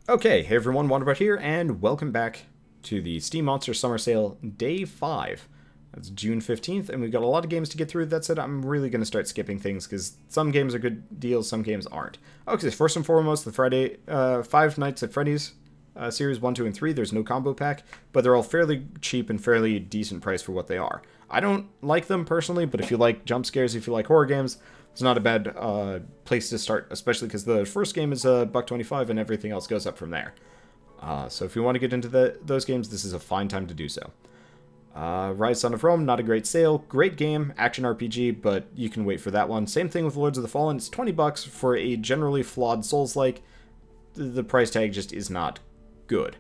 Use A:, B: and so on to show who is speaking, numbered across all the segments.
A: Okay, hey everyone, Wanderbot here, and welcome back to the Steam Monster Summer Sale Day 5. That's June 15th, and we've got a lot of games to get through. That said, I'm really going to start skipping things, because some games are good deals, some games aren't. Okay, first and foremost, the Five Nights at Freddy's Series 1, 2, and 3. There's no combo pack, but they're all fairly cheap and fairly decent price for what they are. I don't like them personally, but if you like jump scares, if you like horror games, it's not a bad place to start, especially because the first game is $1.25 and everything else goes up from there. So if you want to get into those games, this is a fine time to do so. Rise Son of Rome, not a great sale. Great game, action RPG, but you can wait for that one. Same thing with Lords of the Fallen. It's $20 for a generally flawed Souls-like. The price tag just is not good.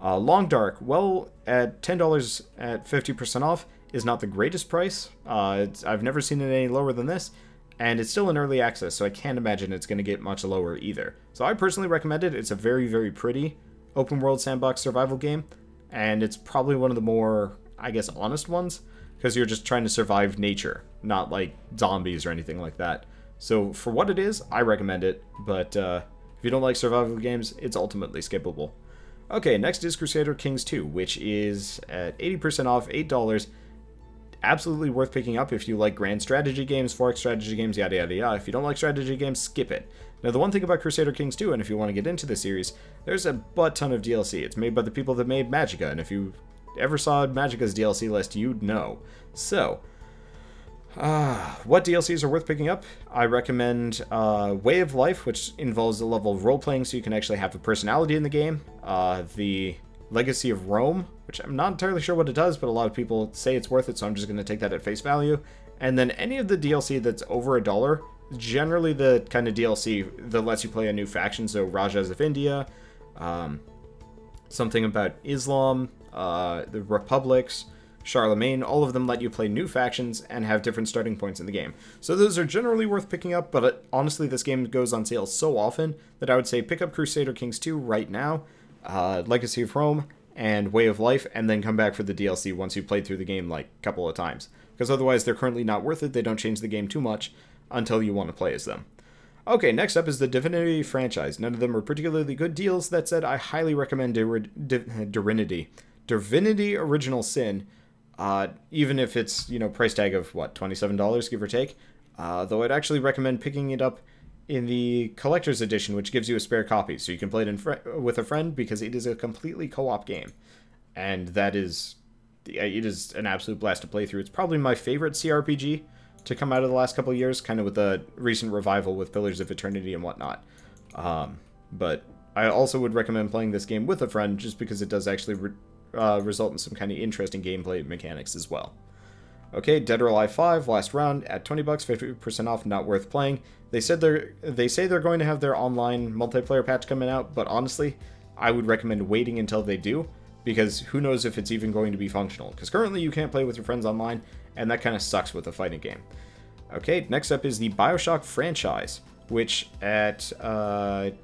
A: Long Dark, well, at $10 at 50% off, is not the greatest price. I've never seen it any lower than this. And it's still in early access, so I can't imagine it's going to get much lower either. So I personally recommend it. It's a very, very pretty open-world sandbox survival game. And it's probably one of the more, I guess, honest ones. Because you're just trying to survive nature, not like zombies or anything like that. So for what it is, I recommend it. But if you don't like survival games, it's ultimately skippable. Okay, next is Crusader Kings 2, which is at 80% off, $8. Absolutely worth picking up if you like grand strategy games, 4X strategy games, yada yada yada. If you don't like strategy games, skip it. Now the one thing about Crusader Kings 2, and if you want to get into the series, there's a butt ton of DLC. It's made by the people that made Magicka, and if you ever saw Magicka's DLC list, you'd know. So, what DLCs are worth picking up? I recommend Way of Life, which involves a level of role-playing so you can actually have a personality in the game. The Legacy of Rome, which I'm not entirely sure what it does, but a lot of people say it's worth it, so I'm just going to take that at face value. And then any of the DLC that's over $1, generally the kind of DLC that lets you play a new faction, so Rajas of India, something about Islam, the Republics, Charlemagne, all of them let you play new factions and have different starting points in the game. So those are generally worth picking up, but honestly this game goes on sale so often that I would say pick up Crusader Kings 2 right now, Legacy of Rome, and Way of Life, and then come back for the DLC once you've played through the game like a couple of times. Because otherwise they're currently not worth it, they don't change the game too much until you want to play as them. Okay, next up is the Divinity franchise. None of them are particularly good deals. That said, I highly recommend Divinity Original Sin, even if it's, price tag of, what, $27, give or take? Though I'd actually recommend picking it up in the collector's edition, which gives you a spare copy, so you can play it with a friend, because it is a completely co-op game, and it is an absolute blast to play through. It's probably my favorite CRPG to come out of the last couple of years, kind of with a recent revival with Pillars of Eternity and whatnot. But I also would recommend playing this game with a friend, just because it does actually result in some kind of interesting gameplay mechanics as well. Okay, Dead or Alive 5, last round, at $20, 50% off, not worth playing. They say they're going to have their online multiplayer patch coming out, but honestly, I would recommend waiting until they do, because who knows if it's even going to be functional. Because currently you can't play with your friends online, and that kind of sucks with a fighting game. Okay, next up is the BioShock franchise, which at, I'm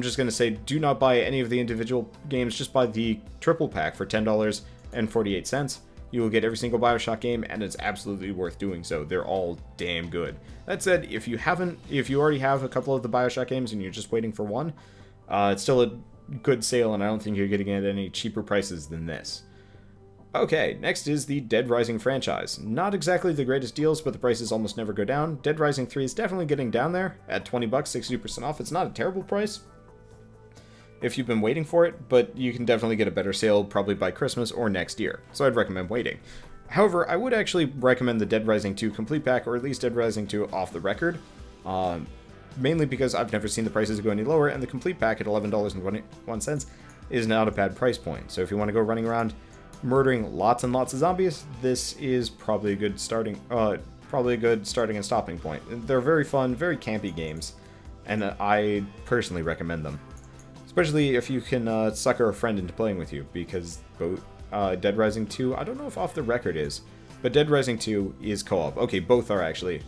A: just going to say, do not buy any of the individual games, just buy the triple pack for $10.48. You will get every single BioShock game, and it's absolutely worth doing so. They're all damn good. That said, if you already have a couple of the BioShock games and you're just waiting for one, it's still a good sale, and I don't think you're getting it at any cheaper prices than this. Okay, next is the Dead Rising franchise. Not exactly the greatest deals, but the prices almost never go down. Dead Rising 3 is definitely getting down there at $20, 60% off. It's not a terrible price if you've been waiting for it, but you can definitely get a better sale probably by Christmas or next year, so I'd recommend waiting. However, I would actually recommend the Dead Rising 2 Complete Pack, or at least Dead Rising 2 Off the Record, mainly because I've never seen the prices go any lower, and the Complete Pack at $11.21 is not a bad price point. So if you want to go running around murdering lots and lots of zombies, this is probably a good starting and stopping point. They're very fun, very campy games, and I personally recommend them. Especially if you can sucker a friend into playing with you, because both Dead Rising 2, I don't know if Off the Record is, but Dead Rising 2 is co-op. Okay, both are actually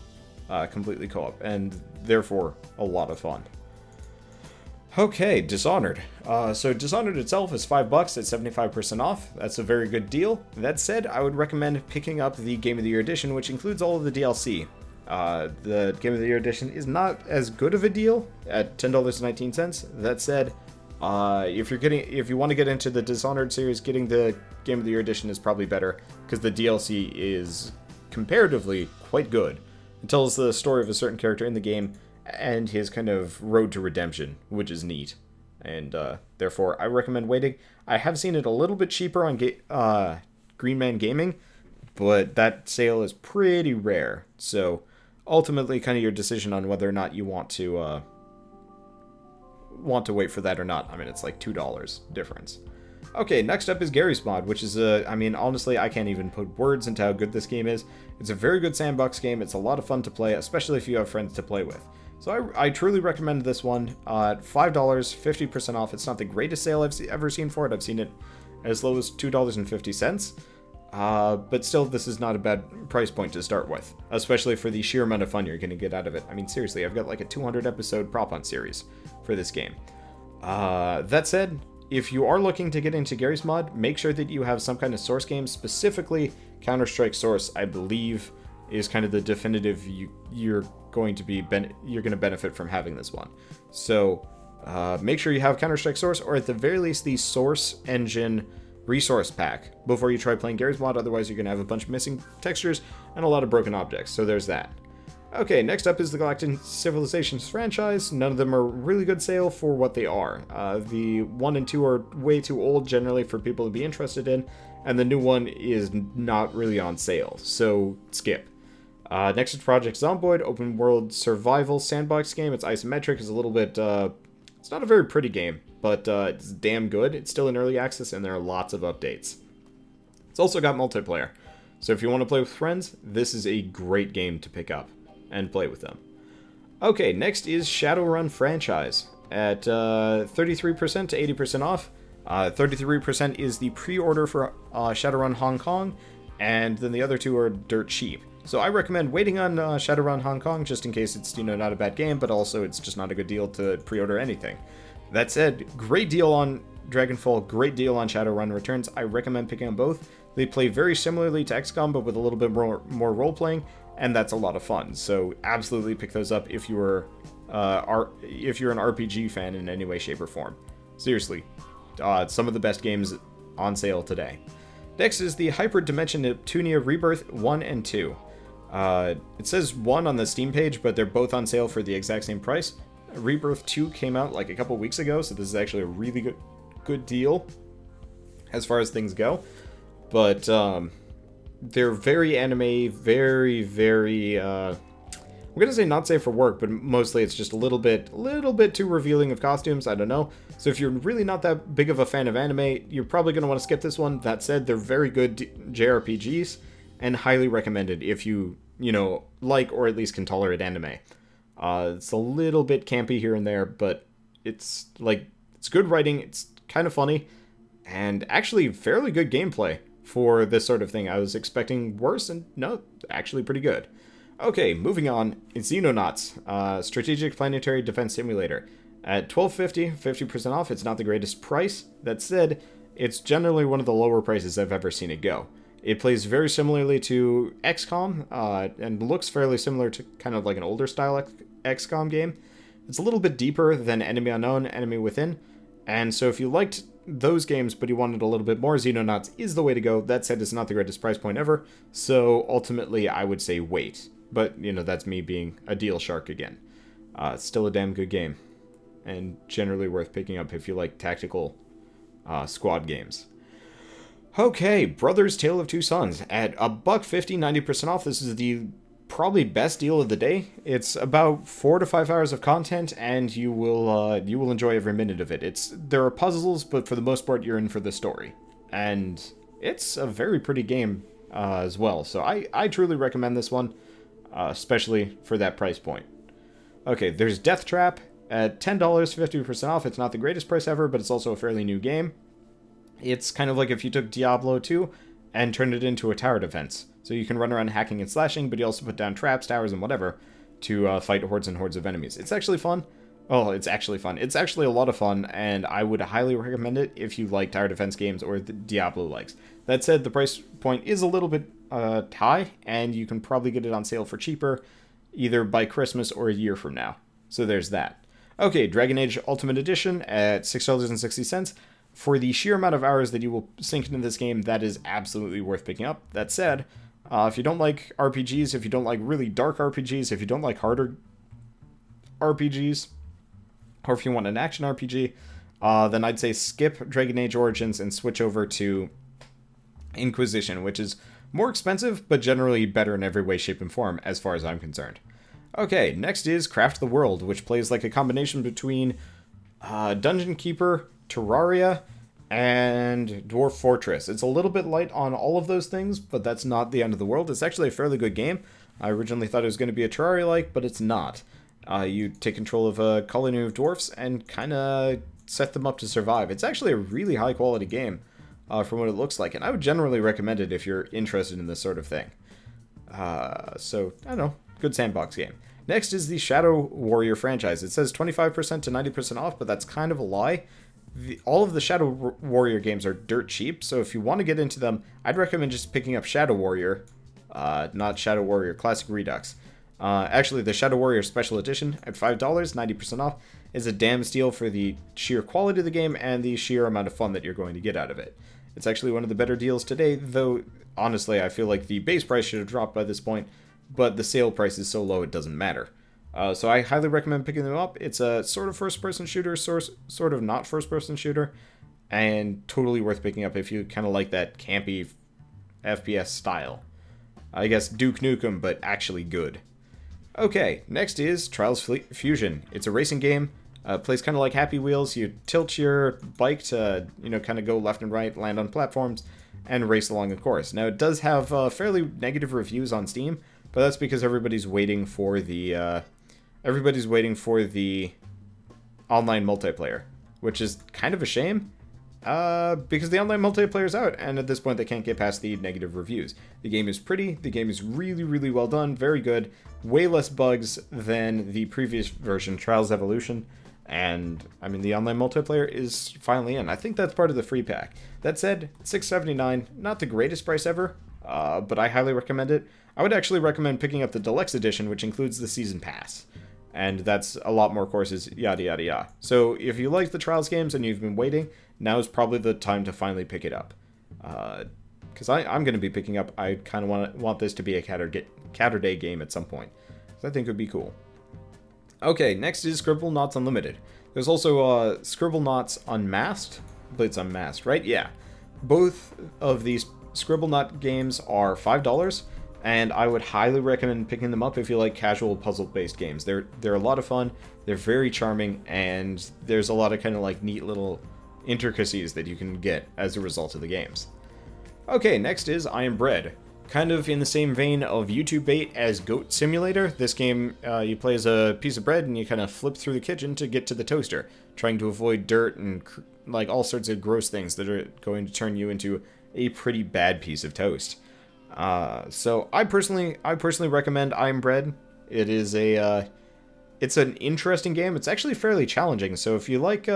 A: completely co-op, and therefore a lot of fun. Okay, Dishonored. So Dishonored itself is $5 at 75% off. That's a very good deal. That said, I would recommend picking up the Game of the Year edition, which includes all of the DLC. The Game of the Year edition is not as good of a deal at $10.19. That said, if you want to get into the Dishonored series, getting the Game of the Year edition is probably better because the DLC is comparatively quite good. It tells the story of a certain character in the game and his kind of road to redemption, which is neat. And therefore, I recommend waiting. I have seen it a little bit cheaper on Green Man Gaming, but that sale is pretty rare. So ultimately, kind of your decision on whether or not you want to wait for that or not. I mean, it's like $2 difference. Okay, next up is Garry's Mod, which is I mean, honestly, I can't even put words into how good this game is. It's a very good sandbox game. It's a lot of fun to play, especially if you have friends to play with. So I truly recommend this one. $5, 50% off. It's not the greatest sale I've ever seen for it. I've seen it as low as $2.50. But still, this is not a bad price point to start with, especially for the sheer amount of fun you're going to get out of it. I mean, seriously, I've got like a 200 episode prop hunt series for this game. That said, if you are looking to get into Garry's Mod, make sure that you have some kind of source game, specifically Counter-Strike Source, I believe, is kind of the definitive you're going to benefit from having this one. So make sure you have Counter-Strike Source, or at the very least the Source Engine resource pack before you try playing Garry's Mod. Otherwise, you're going to have a bunch of missing textures and a lot of broken objects. So there's that. Okay, next up is the Galactic Civilizations franchise. None of them are really good sale for what they are. The 1 and 2 are way too old generally for people to be interested in, and the new one is not really on sale, so skip. Next is Project Zomboid, open world survival sandbox game. It's isometric, it's a little bit, it's not a very pretty game, but it's damn good. It's still in early access, and there are lots of updates. It's also got multiplayer, so if you want to play with friends, this is a great game to pick up and play with them. Okay, next is Shadowrun franchise at 33% to 80% off. 33% is the pre-order for Shadowrun Hong Kong, and then the other two are dirt cheap. So I recommend waiting on Shadowrun Hong Kong just in case it's, you know, not a bad game, but also it's just not a good deal to pre-order anything. That said, great deal on Dragonfall, great deal on Shadowrun Returns. I recommend picking up both. They play very similarly to XCOM, but with a little bit more role-playing, and that's a lot of fun. So absolutely pick those up if you're if you're an RPG fan in any way, shape, or form. Seriously, some of the best games on sale today. Next is the Hyper Dimension Neptunia Rebirth 1 and 2. It says 1 on the Steam page, but they're both on sale for the exact same price. Rebirth 2 came out like a couple weeks ago, so this is actually a really good deal as far as things go. But they're very anime, very I'm gonna say not safe for work, but mostly it's just a little bit too revealing of costumes. I don't know. So if you're really not that big of a fan of anime, you're probably gonna want to skip this one. That said, they're very good JRPGs and highly recommended if you know, like or at least can tolerate anime. It's a little bit campy here and there, but it's good writing. It's kind of funny and actually fairly good gameplay for this sort of thing. I was expecting worse, and no, actually pretty good. Okay, moving on, it's Xenonauts, Strategic Planetary Defense Simulator. At $12.50, 50% off, it's not the greatest price. That said, it's generally one of the lower prices I've ever seen it go. It plays very similarly to XCOM, and looks fairly similar to kind of like an older style XCOM game. It's a little bit deeper than Enemy Unknown, Enemy Within, and so if you liked those games but you wanted a little bit more, Xenonauts is the way to go. That said, it's not the greatest price point ever, so ultimately I would say wait. But, you know, that's me being a deal shark again. It's still a damn good game, and generally worth picking up if you like tactical squad games. Okay, Brothers Tale of Two Sons at $1.50, 90% off. This is the probably best deal of the day. It's about 4 to 5 hours of content, and you will enjoy every minute of it. There are puzzles, but for the most part, you're in for the story, and it's a very pretty game as well. So I truly recommend this one. Especially for that price point. Okay, there's Death Trap at $10, 50% off. It's not the greatest price ever, but it's also a fairly new game. It's kind of like if you took Diablo 2 and turned it into a tower defense. So you can run around hacking and slashing, but you also put down traps, towers, and whatever to fight hordes and hordes of enemies. It's actually fun. Oh, it's actually fun. It's actually a lot of fun, and I would highly recommend it if you like tower defense games or the Diablo likes. That said, the price point is a little bit high, and you can probably get it on sale for cheaper either by Christmas or a year from now. So there's that. Okay, Dragon Age Ultimate Edition at $6.60. For the sheer amount of hours that you will sink into this game, that is absolutely worth picking up. That said, if you don't like RPGs, if you don't like really dark RPGs, if you don't like harder RPGs, or if you want an action RPG, then I'd say skip Dragon Age Origins and switch over to Inquisition, which is more expensive, but generally better in every way, shape, and form, as far as I'm concerned. Okay, next is Craft the World, which plays like a combination between Dungeon Keeper, Terraria, and Dwarf Fortress. It's a little bit light on all of those things, but that's not the end of the world. It's actually a fairly good game. I originally thought it was going to be a Terraria-like, but it's not. You take control of a colony of dwarfs and kind of set them up to survive. It's actually a really high-quality game from what it looks like, and I would generally recommend it if you're interested in this sort of thing. So, I don't know. Good sandbox game. Next is the Shadow Warrior franchise. It says 25% to 90% off, but that's kind of a lie. All of the Shadow Warrior games are dirt cheap, so if you want to get into them, I'd recommend just picking up Shadow Warrior, not Shadow Warrior Classic Redux. Actually, the Shadow Warrior Special Edition at $5, 90% off, is a damn steal for the sheer quality of the game and the sheer amount of fun that you're going to get out of it. It's actually one of the better deals today, though honestly I feel like the base price should have dropped by this point, but the sale price is so low it doesn't matter. So I highly recommend picking them up. It's a sort of first-person shooter, sort of not first-person shooter, and totally worth picking up if you kind of like that campy FPS style. I guess Duke Nukem, but actually good. Okay, next is Trials Fusion. It's a racing game. Plays kind of like Happy Wheels. You tilt your bike to, kind of go left and right, land on platforms, and race along a course. Now, it does have fairly negative reviews on Steam, but that's because everybody's waiting for the online multiplayer, which is kind of a shame. Because the online multiplayer is out, and at this point they can't get past the negative reviews. The game is pretty, the game is really, really well done, very good, way less bugs than the previous version, Trials Evolution, and, I mean, the online multiplayer is finally in. I think that's part of the free pack. That said, $6.79, not the greatest price ever, but I highly recommend it. I would actually recommend picking up the Deluxe Edition, which includes the Season Pass. And that's a lot more courses, yada yada yada. So if you like the Trials games and you've been waiting, now is probably the time to finally pick it up. Because I'm going to be picking up, I kind of want this to be a Catterday game at some point. So I think it would be cool. Okay, next is Scribblenauts Unlimited. There's also Scribblenauts Unmasked. But it's Unmasked, right? Yeah. Both of these Scribblenaut games are $5. And I would highly recommend picking them up if you like casual puzzle-based games. They're a lot of fun, they're very charming, and there's a lot of kind of like neat little intricacies that you can get as a result of the games. Okay, next is I Am Bread. Kind of in the same vein of YouTube bait as Goat Simulator. This game, you play as a piece of bread and you kind of flip through the kitchen to get to the toaster, trying to avoid dirt and like all sorts of gross things that are going to turn you into a pretty bad piece of toast. So I personally recommend I Am Bread. It is it's an interesting game. It's actually fairly challenging. So if you like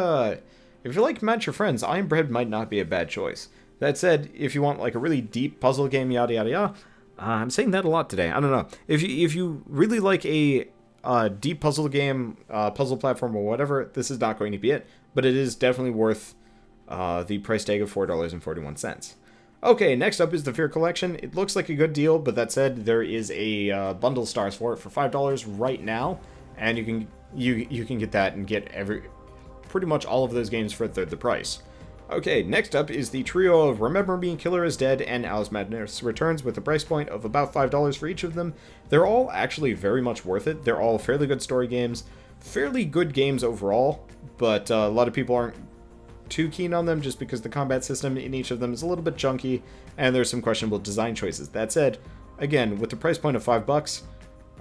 A: Match Your Friends, I Am Bread might not be a bad choice. That said, if you want like a really deep puzzle game, yada yada yada, I'm saying that a lot today. I don't know. If you really like a deep puzzle game, puzzle platform or whatever, this is not going to be it. But it is definitely worth the price tag of $4.41. Okay, next up is the Fear Collection. It looks like a good deal, but that said, there is a bundle stars for it for $5 right now, and you can get that and get pretty much all of those games for a third the price. Okay, next up is the trio of Remember Me, Killer is Dead, and Alice Madness Returns with a price point of about $5 for each of them. They're all actually very much worth it. They're all fairly good story games, fairly good games overall, but a lot of people aren't too keen on them just because the combat system in each of them is a little bit chunky and there's some questionable design choices. That said, again, with the price point of $5,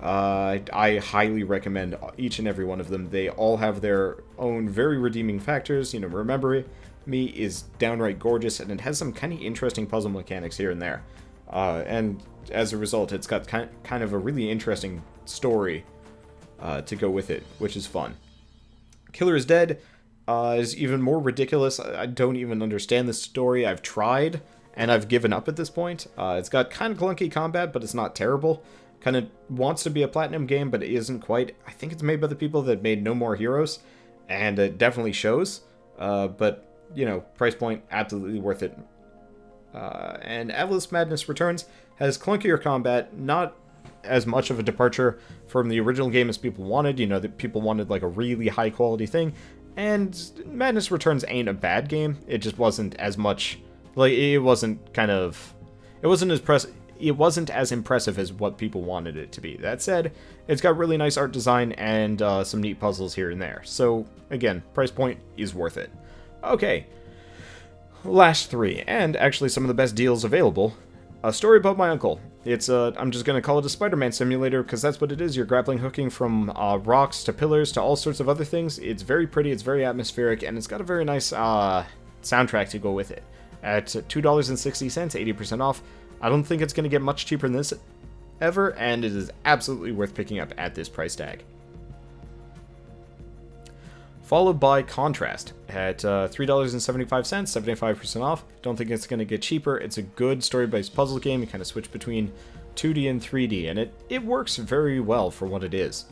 A: I highly recommend each and every one of them. They all have their own very redeeming factors. Remember Me is downright gorgeous, and it has some kind of interesting puzzle mechanics here and there. And as a result, it's got kind of a really interesting story to go with it, which is fun. Killer is Dead is even more ridiculous. I don't even understand the story. I've tried, and I've given up at this point. It's got kind of clunky combat, but it's not terrible. kind of wants to be a Platinum game, but it isn't quite. I think it's made by the people that made No More Heroes, and it definitely shows. But, you know, price point, absolutely worth it. And Atlas Madness Returns has clunkier combat, not as much of a departure from the original game as people wanted. You know, that people wanted like a really high quality thing. And Madness Returns ain't a bad game. It just wasn't as much, like, it wasn't as impressive as what people wanted it to be. That said, it's got really nice art design and some neat puzzles here and there. So, again, price point is worth it. Okay, last three, and actually some of the best deals available. A Story About My Uncle. It's I'm just going to call it a Spider-Man simulator, because that's what it is. You're grappling hooking from rocks to pillars to all sorts of other things. It's very pretty, it's very atmospheric, and it's got a very nice soundtrack to go with it. At $2.60, 80% off. I don't think it's going to get much cheaper than this ever, and it is absolutely worth picking up at this price tag. Followed by Contrast at $3.75, 75% off. Don't think it's going to get cheaper. It's a good story-based puzzle game. You kind of switch between 2D and 3D, and it works very well for what it is.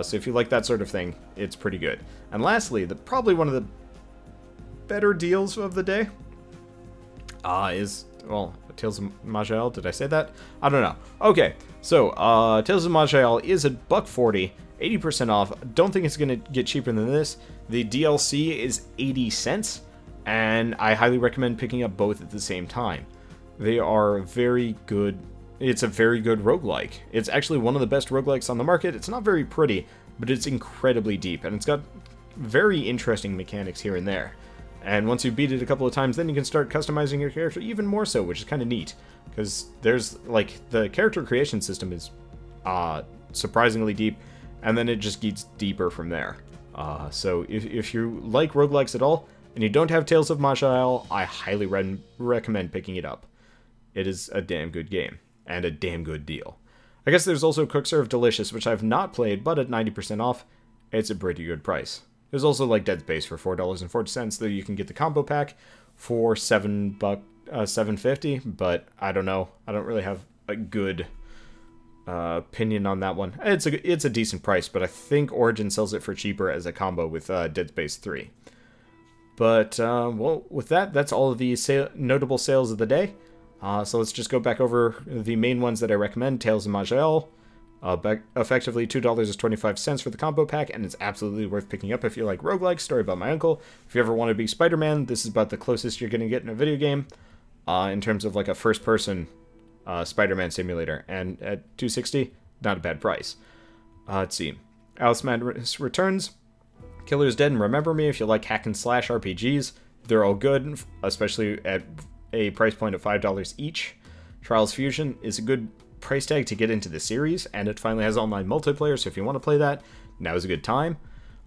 A: So if you like that sort of thing, it's pretty good. And lastly, probably one of the better deals of the day is, well, Tales of Maj'El. Did I say that? I don't know. Okay, so Tales of Maj'El is at $1.40. 80% off. Don't think it's going to get cheaper than this. The DLC is 80 cents, and I highly recommend picking up both at the same time. They are very good. It's a very good roguelike. It's actually one of the best roguelikes on the market. It's not very pretty, but it's incredibly deep, and it's got very interesting mechanics here and there. And once you beat it a couple of times, then you can start customizing your character even more so, which is kind of neat. Because there's, like, the character creation system is surprisingly deep, and then it just gets deeper from there. So if you like roguelikes at all, and you don't have Tales of Maj'El, I highly recommend picking it up. It is a damn good game, and a damn good deal. I guess there's also Cook Serve Delicious, which I've not played, but at 90% off, it's a pretty good price. There's also like Dead Space for $4.40, though you can get the combo pack for $7.50, but I don't know. I don't really have a good opinion on that one. It's a decent price, but I think Origin sells it for cheaper as a combo with Dead Space 3. But, well, with that, that's all of the notable sales of the day. So let's just go back over the main ones that I recommend. Tales of Maj'El, effectively $2.25 for the combo pack, and it's absolutely worth picking up if you like roguelikes. Story About My Uncle. If you ever want to be Spider-Man, this is about the closest you're going to get in a video game in terms of like a first-person Spider-Man simulator, and at $2.60, not a bad price. Let's see. Atlas Madness Returns, Killer's Dead, and Remember Me. If you like hack and slash RPGs, they're all good, especially at a price point of $5 each. Trials Fusion is a good price tag to get into the series, and it finally has online multiplayer, so if you want to play that, now is a good time.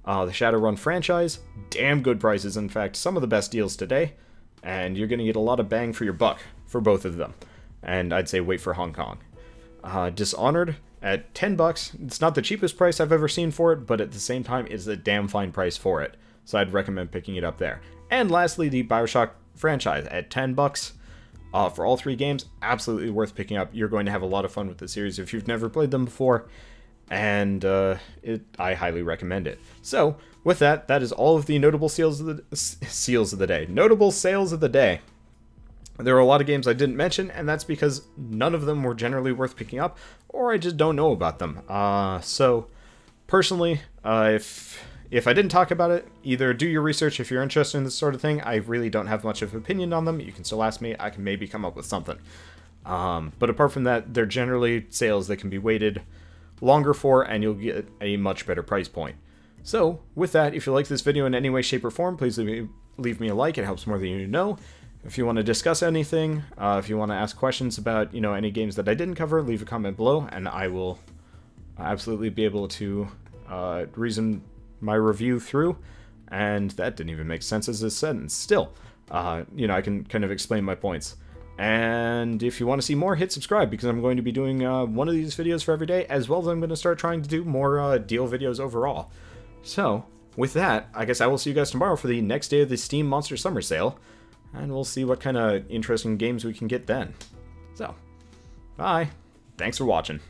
A: The Shadowrun franchise, damn good prices, in fact, some of the best deals today, and you're going to get a lot of bang for your buck for both of them. And I'd say wait for Hong Kong. Dishonored at $10. It's not the cheapest price I've ever seen for it, but at the same time, it's a damn fine price for it. So I'd recommend picking it up there. And lastly, the BioShock franchise at $10. For all three games, absolutely worth picking up. You're going to have a lot of fun with the series if you've never played them before. And I highly recommend it. So, with that, that is all of the notable sales of the day. Notable sales of the day. There are a lot of games I didn't mention, and that's because none of them were generally worth picking up, or I just don't know about them. So, personally, if I didn't talk about it, either do your research if you're interested in this sort of thing. I really don't have much of an opinion on them. You can still ask me. I can maybe come up with something. But apart from that, they're generally sales that can be waited longer for, and you'll get a much better price point. So, with that, if you like this video in any way, shape, or form, please leave me a like. It helps more than you know. If you want to discuss anything, if you want to ask questions about, any games that I didn't cover, leave a comment below, and I will absolutely be able to reason my review through. And that didn't even make sense as a sentence. Still, I can kind of explain my points. And if you want to see more, hit subscribe, because I'm going to be doing one of these videos for every day, as well as I'm going to start trying to do more deal videos overall. So, with that, I guess I will see you guys tomorrow for the next day of the Steam Monster Summer Sale. And we'll see what kind of interesting games we can get then. So, bye. Thanks for watching.